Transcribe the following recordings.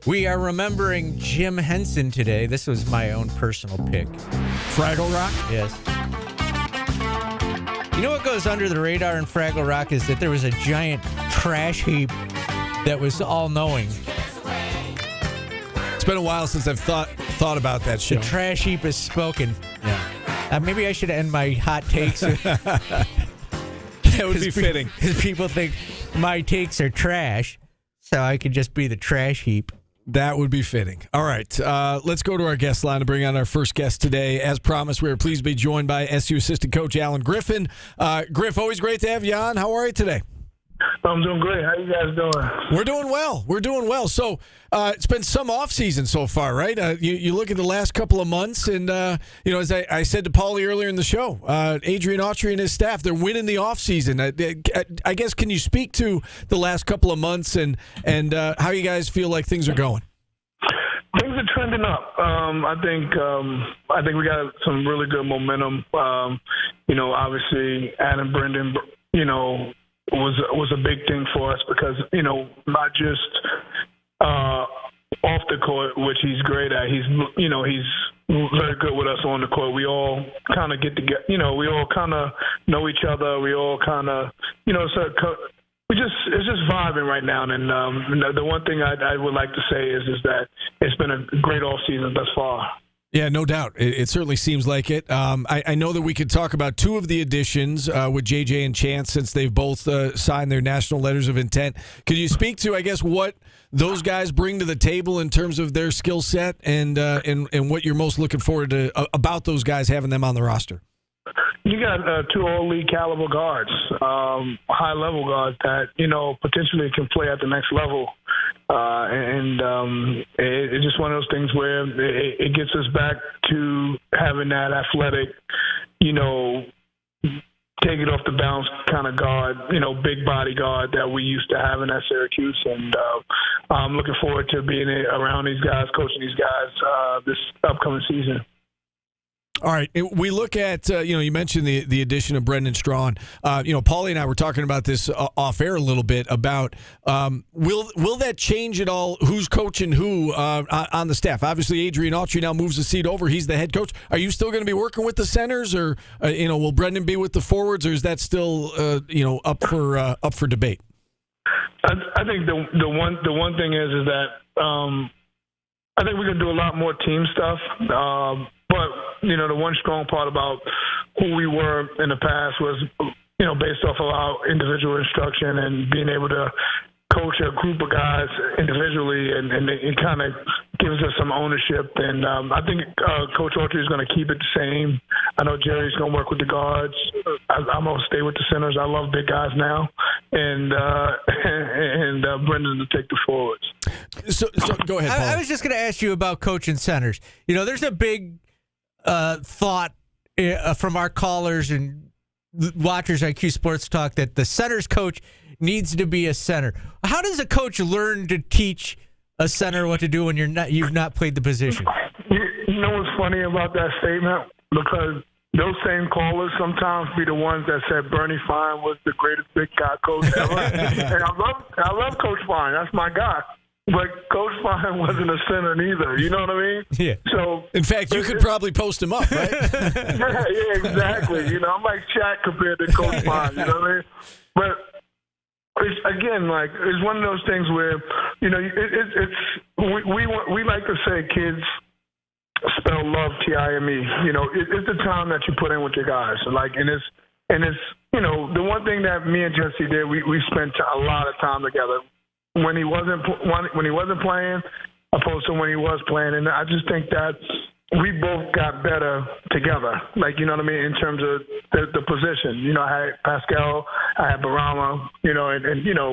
We are remembering Jim Henson today. This was my own personal pick. Fraggle Rock? Yes. You know what goes under the radar in Fraggle Rock is that there was a giant trash heap that was all-knowing. It's been a while since I've thought about that show. The trash heap is spoken. Yeah. Maybe I should end my hot takes. That would be fitting. Because people think my takes are trash, so I could just be the trash heap. That would be fitting. All right, let's go to our guest line to bring on our first guest today. As promised, we are pleased to be joined by SU assistant coach Alan Griffin. Griff, always great to have you on. How are you today? I'm doing great. How you guys doing? We're doing well. So it's been some off season so far, right? You look at the last couple of months, and as I said to Paulie earlier in the show, Adrian Autry and his staff, they're winning the off season. I guess, can you speak to the last couple of months and how you guys feel like things are going? Things are trending up. I think we got some really good momentum. Obviously, Adam Brendan, was a big thing for us because, not just off the court, which he's great at. He's very good with us on the court. We all kind of get together. We all kind of know each other. We all kind of, it's just vibing right now. And the one thing I would like to say is that it's been a great off season thus far. Yeah, no doubt. It certainly seems like it. I know that we could talk about two of the additions with JJ and Chance since they've both signed their national letters of intent. Could you speak to, I guess, what those guys bring to the table in terms of their skill set and what you're most looking forward to about those guys having them on the roster? You got two all-league caliber guards, high-level guards that, potentially can play at the next level. It's just one of those things where it gets us back to having that athletic, take it off the bounce kind of guard, big body guard that we used to have in at Syracuse. And I'm looking forward to being around these guys, coaching these guys this upcoming season. All right. We look at, you mentioned the addition of Brendan Strawn. Paulie and I were talking about this off air a little bit about will that change at all who's coaching who on the staff? Obviously, Adrian Autry now moves the seat over. He's the head coach. Are you still going to be working with the centers or, will Brendan be with the forwards or is that still, up for debate? I think the one thing is that I think we can do a lot more team stuff. But, the one strong part about who we were in the past was, based off of our individual instruction and being able to coach a group of guys individually and it kind of gives us some ownership. And I think Coach Autry is going to keep it the same. I know Jerry's going to work with the guards. I'm going to stay with the centers. I love big guys now. And Brendan to take the forwards. So go ahead, Paul. I was just going to ask you about coaching centers. There's a big thought from our callers and watchers on Q Sports Talk that the center's coach needs to be a center. How does a coach learn to teach a center what to do when you've not played the position? You know what's funny about that statement? Because those same callers sometimes be the ones that said Bernie Fine was the greatest big guy coach ever. And I love Coach Fine. That's my guy. But Coach Fine wasn't a center neither. You know what I mean? Yeah. So, in fact, you could probably post him up, right? yeah, exactly. I'm like Shaq compared to Coach Fine. You know what I mean? But it's one of those things where we like to say kids spell love TIME. It's the time that you put in with your guys. And it's the one thing that me and Jesse did. We spent a lot of time together. When he wasn't playing, opposed to when he was playing, and I just think that we both got better together. In terms of the position. I had Pascal, I had Barama, and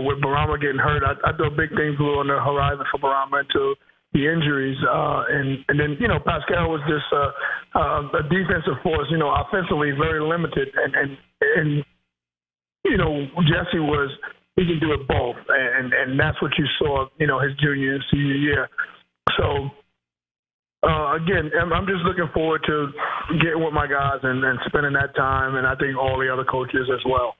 with Barama getting hurt, I thought big things were on the horizon for Barama until the injuries, and then Pascal was just a defensive force. Offensively very limited, and Jesse was. He can do it both, and that's what you saw, his junior and senior year. So, again, I'm just looking forward to getting with my guys and spending that time, and I think all the other coaches as well.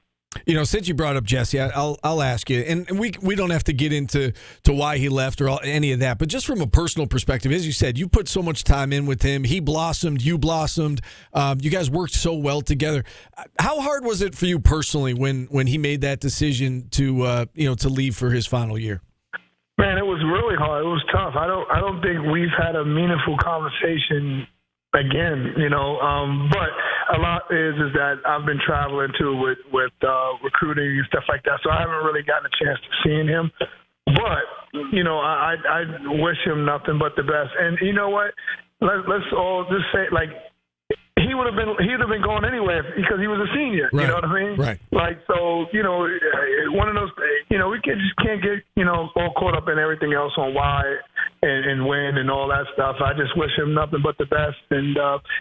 Since you brought up Jesse, I'll ask you, and we don't have to get into why he left or any of that, but just from a personal perspective, as you said, you put so much time in with him. He blossomed, you blossomed. You guys worked so well together. How hard was it for you personally when he made that decision to leave for his final year? Man, it was really hard. It was tough. I don't think we've had a meaningful conversation again, but a lot is that I've been traveling too with recruiting and stuff like that, so I haven't really gotten a chance to see him. But I wish him nothing but the best. And you know what? Let's all just say, like, he'd have been going anyway because he was a senior. Right. You know what I mean? Right. Like, so one of those. We just can't get all caught up in everything else on why and when and all that stuff. I just wish him nothing but the best. And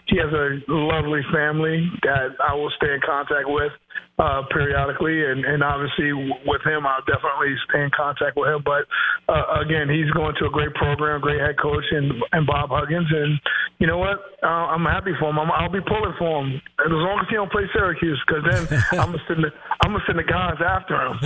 he has a lovely family that I will stay in contact with periodically. And obviously with him, I'll definitely stay in contact with him. But again, he's going to a great program, great head coach, and Bob Huggins. And you know what? I'm happy for him. I'll be pulling for him as long as he don't play Syracuse, because then I'm gonna send the guys after him.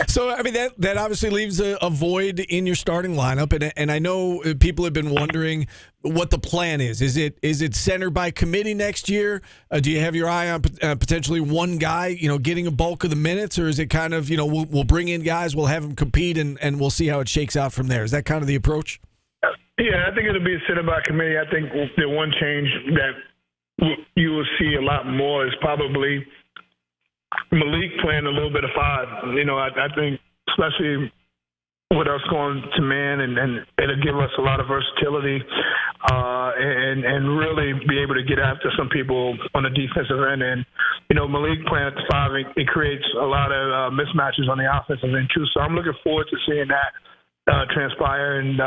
So, I mean, that obviously leaves a void in your starting lineup, and I know people have been wondering what the plan is. Is it center by committee next year? Do you have your eye on potentially one guy, getting a bulk of the minutes, or is it kind of, we'll bring in guys, we'll have them compete, and we'll see how it shakes out from there? Is that kind of the approach? Yeah, I think it'll be a center by committee. I think the one change that you will see a lot more is probably Malik playing a little bit of five. I think especially with us going to man, and it'll give us a lot of versatility and really be able to get after some people on the defensive end. And, Malik playing at the five, it creates a lot of mismatches on the offensive end too. So I'm looking forward to seeing that transpire, and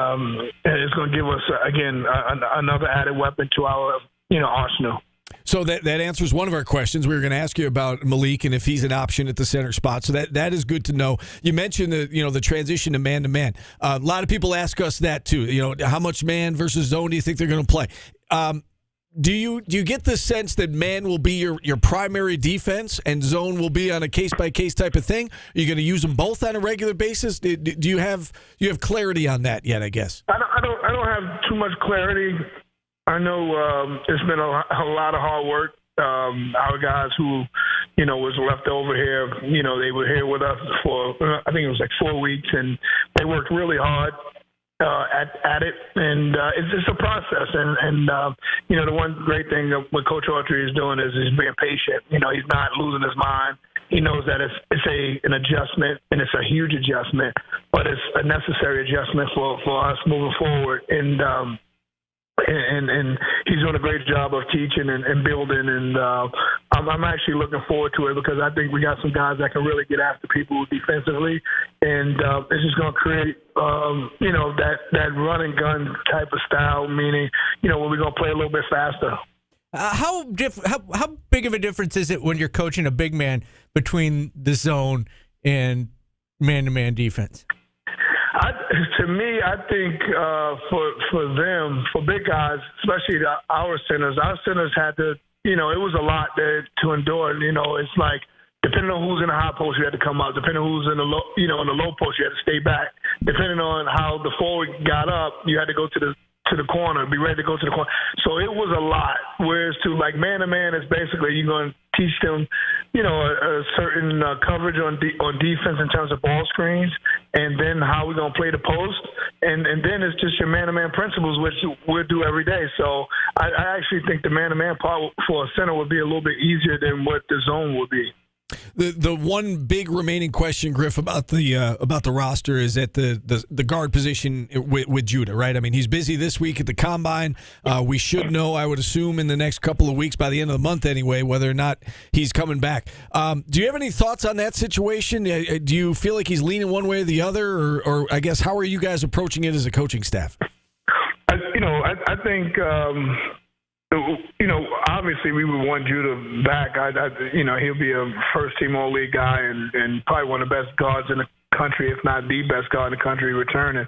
it's going to give us, again, another added weapon to our, arsenal. So that answers one of our questions. We were going to ask you about Malik and if he's an option at the center spot. So that is good to know. You mentioned the transition to man. A lot of people ask us that too. How much man versus zone do you think they're going to play? Do you get the sense that man will be your primary defense and zone will be on a case by case type of thing? Are you going to use them both on a regular basis? Do you have clarity on that yet? I guess I don't have too much clarity. I know it's been a lot of hard work. Our guys who, was left over here, they were here with us for, I think it was like 4 weeks, and they worked really hard at it. And it's just a process. And the one great thing that what Coach Autry is doing is he's being patient. He's not losing his mind. He knows that it's an adjustment, and it's a huge adjustment, but it's a necessary adjustment for us moving forward. And he's doing a great job of teaching and building, and I'm actually looking forward to it because I think we got some guys that can really get after people defensively, and it's just going to create, that run and gun type of style, meaning, when we're going to play a little bit faster. How big of a difference is it when you're coaching a big man between the zone and man-to-man defense? To me, I think for them, for big guys, especially our centers had to, it was a lot to endure. It's like depending on who's in the high post, you had to come out. Depending on who's in the low, in the low post, you had to stay back. Depending on how the forward got up, you had to go to the corner, be ready to go to the corner. So it was a lot. Whereas to like man-to-man is basically you're going to teach them, a certain coverage on defense in terms of ball screens, and then how we're going to play the post. And then it's just your man-to-man principles, which we'll do every day. So I actually think the man-to-man part for a center would be a little bit easier than what the zone would be. The one big remaining question, Griff, about the roster is at the guard position with Judah, right? I mean, he's busy this week at the Combine. We should know, I would assume, in the next couple of weeks, by the end of the month anyway, whether or not he's coming back. Do you have any thoughts on that situation? Do you feel like he's leaning one way or the other, or I guess how are you guys approaching it as a coaching staff? I think. Obviously we would want Judah back. He'll be a first-team All-League guy and probably one of the best guards in the country, if not the best guard in the country, returning.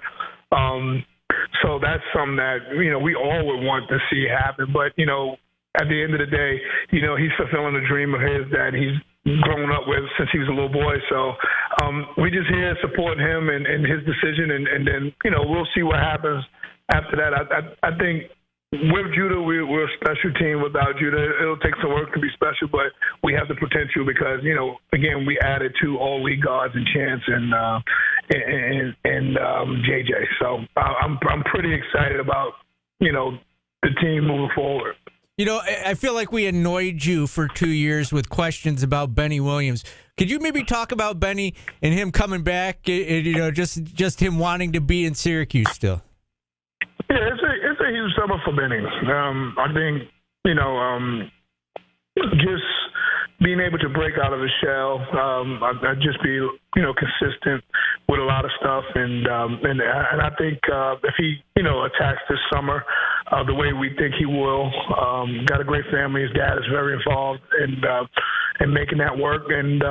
So that's something that, we all would want to see happen. But, at the end of the day, he's fulfilling a dream of his that he's grown up with since he was a little boy. So we just here supporting him and his decision, and then we'll see what happens after that. I think with Judah, we're a special team. Without Judah, it'll take some work to be special, but we have the potential because again, we added 2 all-league guards in Chance and JJ. So I'm pretty excited about the team moving forward. I feel like we annoyed you for 2 years with questions about Benny Williams. Could you maybe talk about Benny and him coming back and just him wanting to be in Syracuse still? Yeah, it's a huge summer for Benny. I think just being able to break out of his shell, I'd just be consistent with a lot of stuff, and I think if he attacks this summer the way we think he will, got a great family. His dad is very involved in making that work, and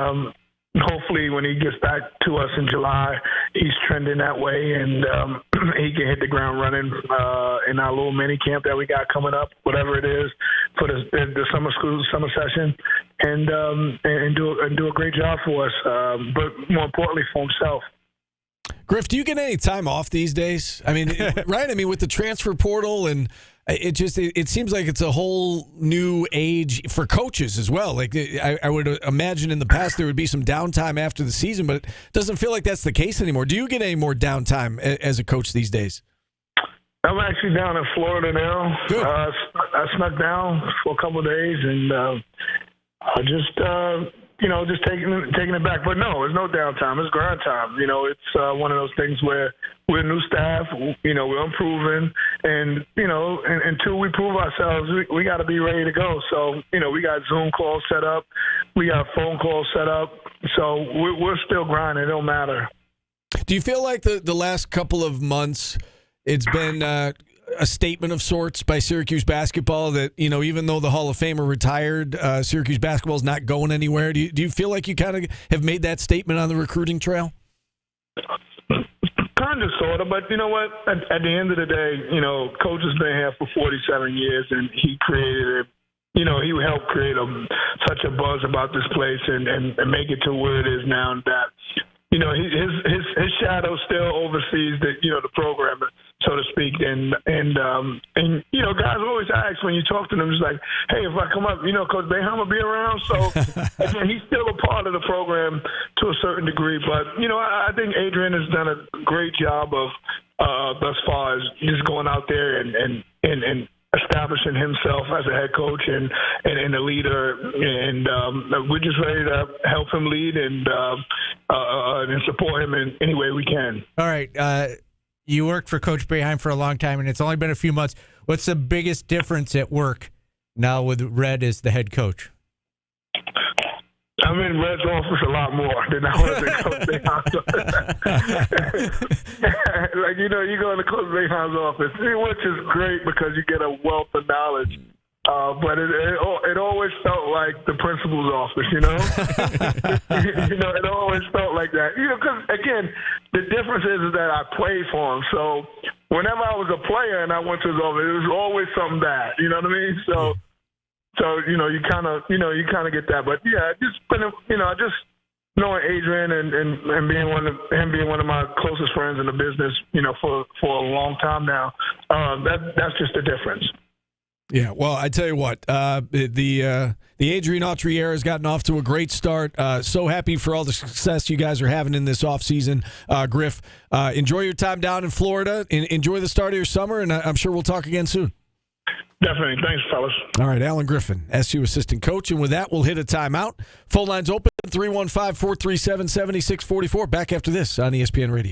hopefully when he gets back to us in July, he's trending that way, and he can hit the ground running in our little mini camp that we got coming up, whatever it is, for the summer session, and do a great job for us, but more importantly for himself. Griff, do you get any time off these days? I mean, right? I mean, with the transfer portal, and it seems like it's a whole new age for coaches as well. Like I would imagine in the past there would be some downtime after the season, but it doesn't feel like that's the case anymore. Do you get any more downtime as a coach these days? I'm actually down in Florida now. Good. I snuck down for a couple of days, and I just taking it back. But no, there's no downtime. It's grind time. It's one of those things where we're new staff. We're improving, and until we prove ourselves, we got to be ready to go. So we got Zoom calls set up, we got phone calls set up. So we're still grinding. It don't matter. Do you feel like the last couple of months it's been a statement of sorts by Syracuse basketball that, even though the Hall of Famer retired, Syracuse basketball is not going anywhere? Do you feel like you kind of have made that statement on the recruiting trail? Kind of, sort of, but you know what? At the end of the day, Coach has been here for 47 years, and he created he helped create such a buzz about this place and make it to where it is now, and that his shadow still oversees the program, so to speak, and guys always ask when you talk to them, it's like, hey, if I come up, Coach Boeheim will be around. So again, he's still a part of the program to a certain degree, but I think Adrian has done a great job of thus far as just going out there and establishing himself as a head coach and a leader, and we're just ready to help him lead and support him in any way we can. All right. You worked for Coach Boeheim for a long time, and it's only been a few months. What's the biggest difference at work now with Red as the head coach? I'm in Red's office a lot more than I was in Coach Boeheim's. Like, you go into Coach Boeheim's office, which is great because you get a wealth of knowledge. But it always felt like the principal's office, it always felt like that. Because, again, the difference is that I played for him. So whenever I was a player and I went to his office, it was always something bad. You know what I mean? So you kind of get that. But, yeah, just just knowing Adrian and being one of my closest friends in the business, for a long time now, that's just the difference. Yeah, well, I tell you what, the Adrian Autry era has gotten off to a great start. So happy for all the success you guys are having in this offseason. Griff, enjoy your time down in Florida. Enjoy the start of your summer, and I'm sure we'll talk again soon. Definitely. Thanks, fellas. All right, Alan Griffin, SU assistant coach. And with that, we'll hit a timeout. Phone lines open, 315-437-7644. Back after this on ESPN Radio.